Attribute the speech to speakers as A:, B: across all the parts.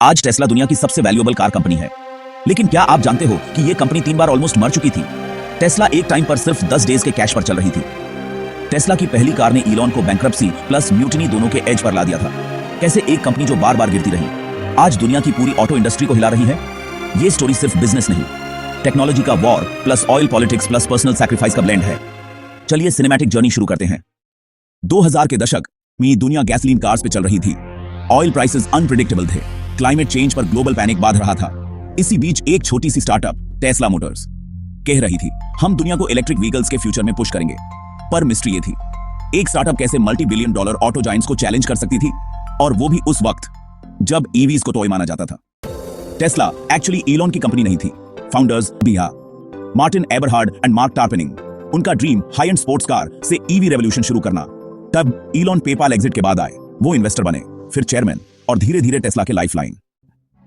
A: आज टेस्ला दुनिया की सबसे वैल्यूएबल कार कंपनी है। लेकिन क्या आप जानते हो कि यह कंपनी 3 बार ऑलमोस्ट मर चुकी थी? टेस्ला एक टाइम पर सिर्फ 10 डेज के कैश पर चल रही थी। टेस्ला की पहली कार ने इलॉन को बैंक्रप्सी प्लस म्यूटिनी दोनों के एज पर ला दिया था। कैसे एक कंपनी जो बार बार गिरती रही आज दुनिया की पूरी ऑटो इंडस्ट्री को हिला रही है। ये स्टोरी सिर्फ बिजनेस नहीं, टेक्नोलॉजी का war plus oil politics plus personal sacrifice का ब्लेंड है। चलिए सिनेमैटिक जर्नी शुरू करते हैं। 2000 के दशक में दुनिया गैसोलीन कार्स पे चल रही थी। ऑयल प्राइसेस अनप्रेडिक्टेबल थे, क्लाइमेट चेंज पर ग्लोबल पैनिक बांध रहा था। इसी बीच एक छोटी सी स्टार्टअप टेस्ला मोटर्स कह रही थी हम दुनिया को इलेक्ट्रिक व्हीकल्स के फ्यूचर में पुश करेंगे। पर मिस्ट्री ये थी, एक स्टार्टअप कैसे multi billion dollar auto giants को चैलेंज कर सकती थी, और वो भी उस वक्त जब ईवीज को टॉय माना जाता था। टेस्ला एक्चुअली इलॉन की कंपनी नहीं थी। फाउंडर्स बिया Martin Eberhard and Mark Tarpenning, उनका dream high end sports car से ईवी रेवोल्यूशन शुरू करना। तब इलॉन पेपाल एग्जिट के बाद आए, वो इन्वेस्टर बने, फिर चेयरमैन और धीरे धीरे टेस्ला के lifeline.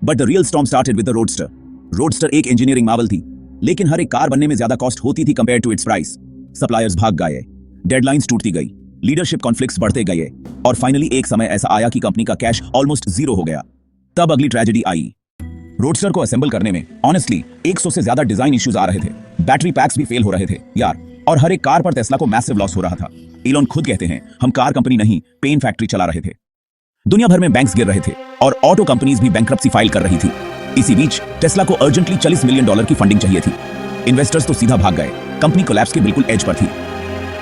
A: But the real storm started with the roadster. Roadster एक इंजीनियरिंग मार्वल थी, लेकिन हर एक कार बनने में ज्यादा कॉस्ट होती थी compare to its price. Suppliers भाग गए, डेडलाइंस टूटती गई, लीडरशिप कॉन्फ्लिक्ट्स बढ़ते गए, और फाइनली एक समय ऐसा आया कि कंपनी का कैश ऑलमोस्ट जीरो हो गया। तब अगली ट्रेजेडी आई। रोडस्टर को असेंबल करने में ऑनेस्टली 100 से ज्यादा डिजाइन इश्यूज आ रहे थे, बैटरी पैक्स भी फेल हो रहे थे यार, और हर एक कार पर टेस्ला को मैसिव लॉस हो रहा था। इलॉन खुद कहते हैं हम कार कंपनी नहीं, पेन फैक्ट्री चला रहे थे। दुनिया भर में बैंक्स गिर रहे थे और ऑटो कंपनीज भी बैंक्रप्सी फाइल कर रही थी। इसी बीच टेस्ला को अर्जेंटली $40 मिलियन की फंडिंग चाहिए थी। इन्वेस्टर्स तो सीधा भाग गए, कंपनी कोलैप्स के बिल्कुल एज पर थी।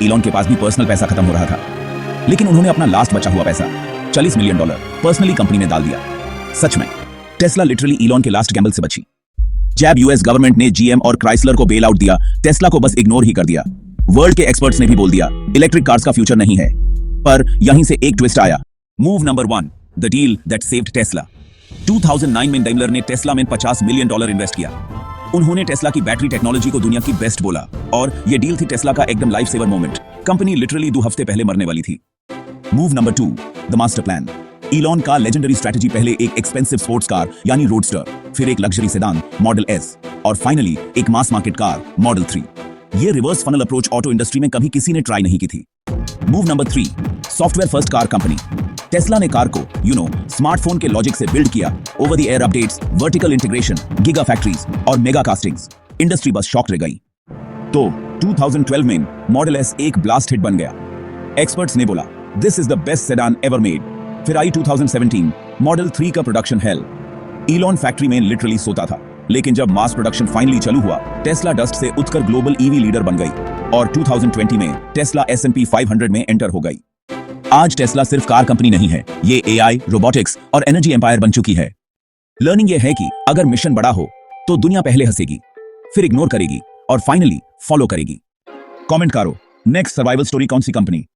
A: इलॉन के पास भी पर्सनल पैसा खत्म हो रहा था, लेकिन उन्होंने अपना लास्ट बचा हुआ पैसा $40 मिलियन पर्सनली कंपनी में डाल दिया। सच में टेस्ला लिटरली इलॉन के लास्ट गैम्बल से बची। जब यूएस गवर्नमेंट ने जीएम और क्राइसलर को बेल आउट दिया, टेस्ला को बस इग्नोर ही कर दिया। वर्ल्ड के एक्सपर्ट्स ने भी बोल दिया इलेक्ट्रिक कार्स का फ्यूचर नहीं है। पर यहीं से एक ट्विस्ट आया। Move number 1, the deal that saved Tesla. 2009 में डेमलर ने टेस्ला में $50 मिलियन इन्वेस्ट किया। उन्होंने टेस्ला की बैटरी टेक्नोलॉजी को दुनिया की बेस्ट बोला, और यह डील थी टेस्ला का एकदम life saver moment. Company literally 2 हफ्ते पहले मरने वाली थी। Move number 2, the master plan. Elon का लेजेंडरी स्ट्रेटजी पहले एक एक्सपेंसिव स्पोर्ट्स कार यानी रोडस्टर, फिर एक लग्जरी सेडान मॉडल एस, और फाइनली एक मास मार्केट कार मॉडल 3। ये reverse funnel approach auto industry में कभी किसी ने ट्राई नहीं की थी। Move number 3, software first car company. Tesla ने कार को स्मार्टफोन के लॉजिक से बिल्ड किया। Over the air updates, vertical integration, giga factories और मेगा कास्टिंग्स। इंडस्ट्री बस शॉक रह गई। तो 2012 में मॉडल एस एक ब्लास्ट हिट बन गया। एक्सपर्ट्स ने बोला this is the best sedan ever made. फिर आई 2017 मॉडल 3 का प्रोडक्शन हेल। इलॉन फैक्ट्री में लिटरली सोता था, लेकिन जब मास प्रोडक्शन फाइनली चालू हुआ, टेस्ला डस्ट से उठकर ग्लोबल ईवी लीडर बन गई, और 2020 में टेस्ला S&P 500 में एंटर हो गई। आज टेस्ला सिर्फ कार कंपनी नहीं है, ये AI, रोबोटिक्स और एनर्जी एम्पायर बन चुकी है। लर्निंग ये है कि अगर मिशन बड़ा हो तो दुनिया पहले हंसेगी, फिर इग्नोर करेगी और फाइनली फॉलो करेगी। कमेंट करो नेक्स्ट सर्वाइवल स्टोरी कौन सी कंपनी।